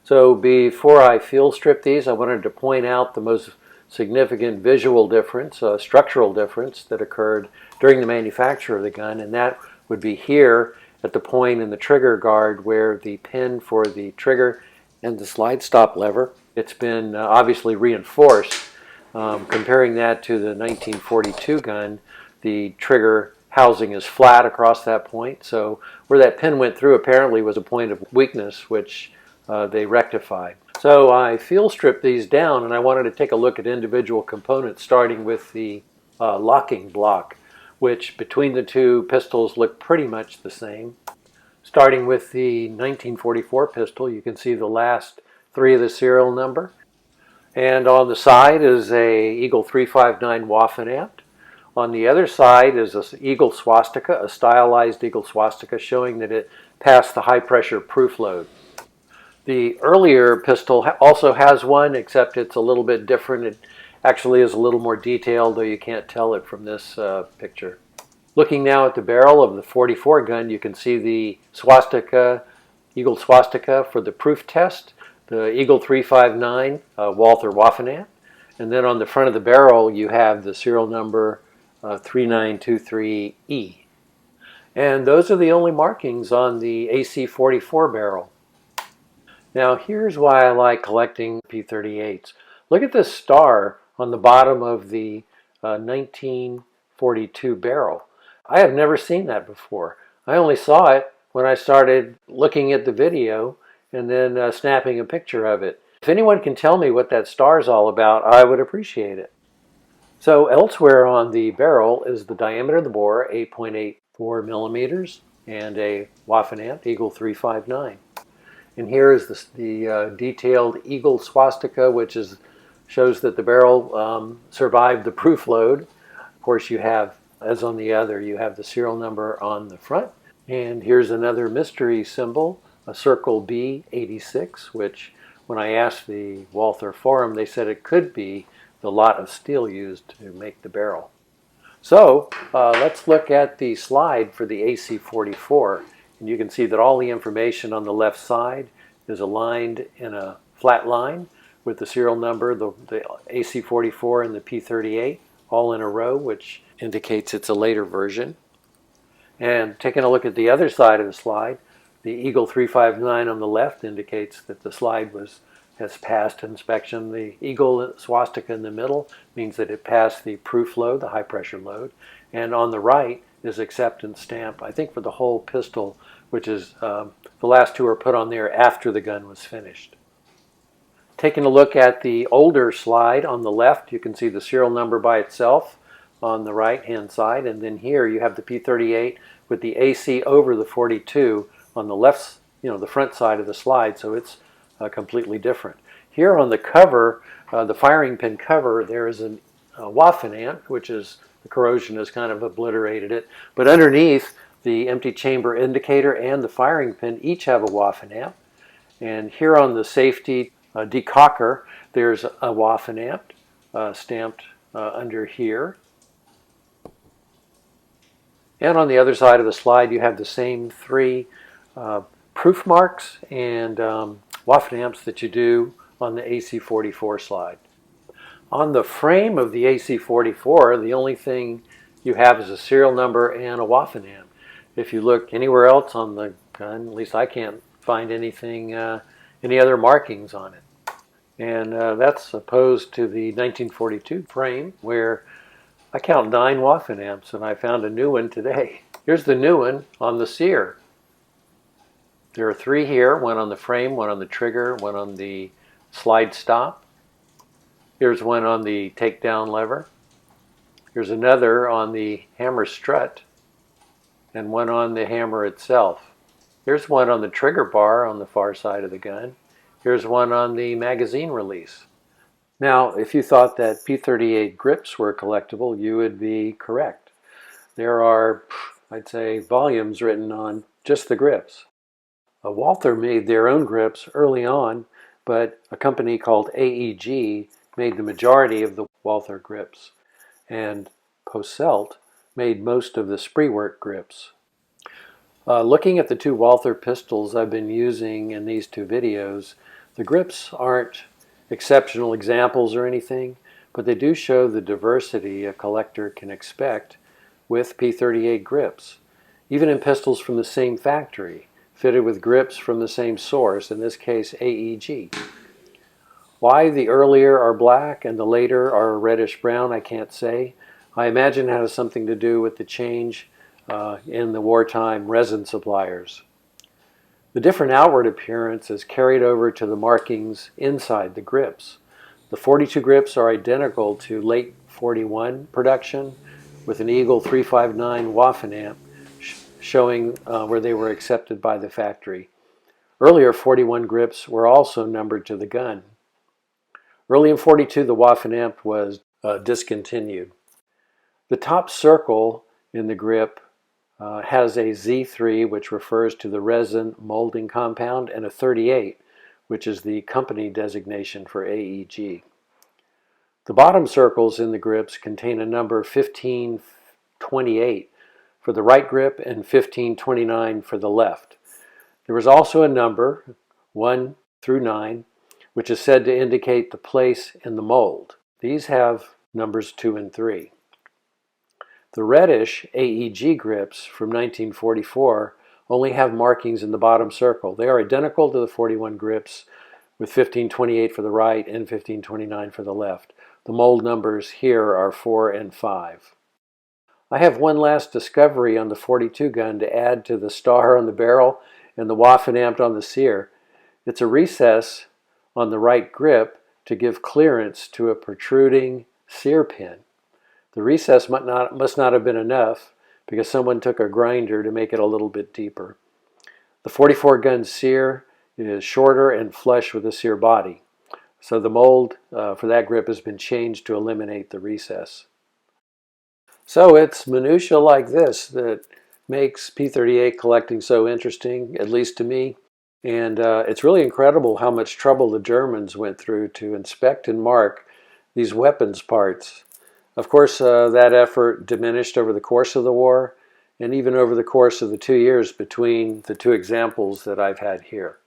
So before I field strip these, I wanted to point out the most significant visual difference, structural difference that occurred during the manufacture of the gun, and that would be here at the point in the trigger guard where the pin for the trigger and the slide stop lever, it's been obviously reinforced. Comparing that to the 1942 gun, the trigger housing is flat across that point, so where that pin went through apparently was a point of weakness, which they rectified. So I field stripped these down, and I wanted to take a look at individual components, starting with the locking block, which between the two pistols look pretty much the same. Starting with the 1944 pistol, you can see the last three of the serial number. And on the side is a Eagle 359 Waffen. On the other side is an Eagle swastika, a stylized Eagle swastika, showing that it passed the high pressure proof load. The earlier pistol also has one, except it's a little bit different. It actually is a little more detailed, though you can't tell it from this picture. Looking now at the barrel of the 44 gun, you can see the swastika, Eagle swastika for the proof test, the Eagle 359 Walther Waffen, and then on the front of the barrel you have the serial number 3923E. And those are the only markings on the AC44 barrel. Now here's why I like collecting P38s. Look at this star on the bottom of the 1942 barrel. I have never seen that before. I only saw it when I started looking at the video and then snapping a picture of it. If anyone can tell me what that star is all about, I would appreciate it. So elsewhere on the barrel is the diameter of the bore, 8.84 millimeters, and a Waffen Eagle 359. And here is the detailed Eagle swastika, which shows that the barrel survived the proof load. Of course, you have, as on the other, you have the serial number on the front. And here's another mystery symbol, a circle B86, which when I asked the Walther forum, they said it could be the lot of steel used to make the barrel. So let's look at the slide for the AC44. And you can see that all the information on the left side is aligned in a flat line with the serial number, the AC44 and the P38, all in a row, which indicates it's a later version. And taking a look at the other side of the slide, the Eagle 359 on the left indicates that the slide has passed inspection. The Eagle swastika in the middle means that it passed the proof load, the high pressure load. And on the right is acceptance stamp, I think for the whole pistol, which is the last two are put on there after the gun was finished. Taking a look at the older slide on the left, you can see the serial number by itself on the right hand side, and then here you have the P38 with the AC over the 42 on the left, the front side of the slide, so it's completely different. Here on the cover, the firing pin cover, there is a Waffen, which is the corrosion has kind of obliterated it, but underneath the empty chamber indicator and the firing pin each have a Waffen. And here on the safety decocker, there's a Waffen stamped under here. And on the other side of the slide, you have the same three proof marks and Waffen that you do on the AC44 slide. On the frame of the AC44, the only thing you have is a serial number and a Waffen. If you look anywhere else on the gun, at least I can't find anything, any other markings on it. And that's opposed to the 1942 frame, where I count 9 Waffen, and I found a new one today. Here's the new one on the sear. There are 3 here, one on the frame, one on the trigger, one on the slide stop. Here's one on the takedown lever. Here's another on the hammer strut, and one on the hammer itself. Here's one on the trigger bar on the far side of the gun. Here's one on the magazine release. Now, if you thought that P38 grips were collectible, you would be correct. There are, I'd say, volumes written on just the grips. Walther made their own grips early on, but a company called AEG made the majority of the Walther grips, and Posselt made most of the Spreework grips. Looking at the 2 Walther pistols I've been using in these 2 videos, The grips aren't exceptional examples or anything, but they do show the diversity a collector can expect with P38 grips, even in pistols from the same factory, fitted with grips from the same source, in this case AEG. Why the earlier are black and the later are reddish brown, I can't say. I imagine it has something to do with the change in the wartime resin suppliers. The different outward appearance is carried over to the markings inside the grips. The 42 grips are identical to late 41 production with an Eagle 359 Waffen amp showing where they were accepted by the factory. Earlier 41 grips were also numbered to the gun. Early in 42 the Waffen amp was discontinued. The top circle in the grip has a Z3, which refers to the resin molding compound, and a 38, which is the company designation for AEG. The bottom circles in the grips contain a number 1528 for the right grip and 1529 for the left. There is also a number, 1 through 9, which is said to indicate the place in the mold. These have numbers 2 and 3. The reddish AEG grips from 1944 only have markings in the bottom circle. They are identical to the 41 grips with 1528 for the right and 1529 for the left. The mold numbers here are 4 and 5. I have one last discovery on the 42 gun to add to the star on the barrel and the Waffen amp on the sear. It's a recess on the right grip to give clearance to a protruding sear pin. The recess must not have been enough because someone took a grinder to make it a little bit deeper. The 44 gun sear is shorter and flush with the sear body. So the mold for that grip has been changed to eliminate the recess. So it's minutia like this that makes P38 collecting so interesting, at least to me. And it's really incredible how much trouble the Germans went through to inspect and mark these weapons parts. Of course, that effort diminished over the course of the war and even over the course of the 2 years between the two examples that I've had here.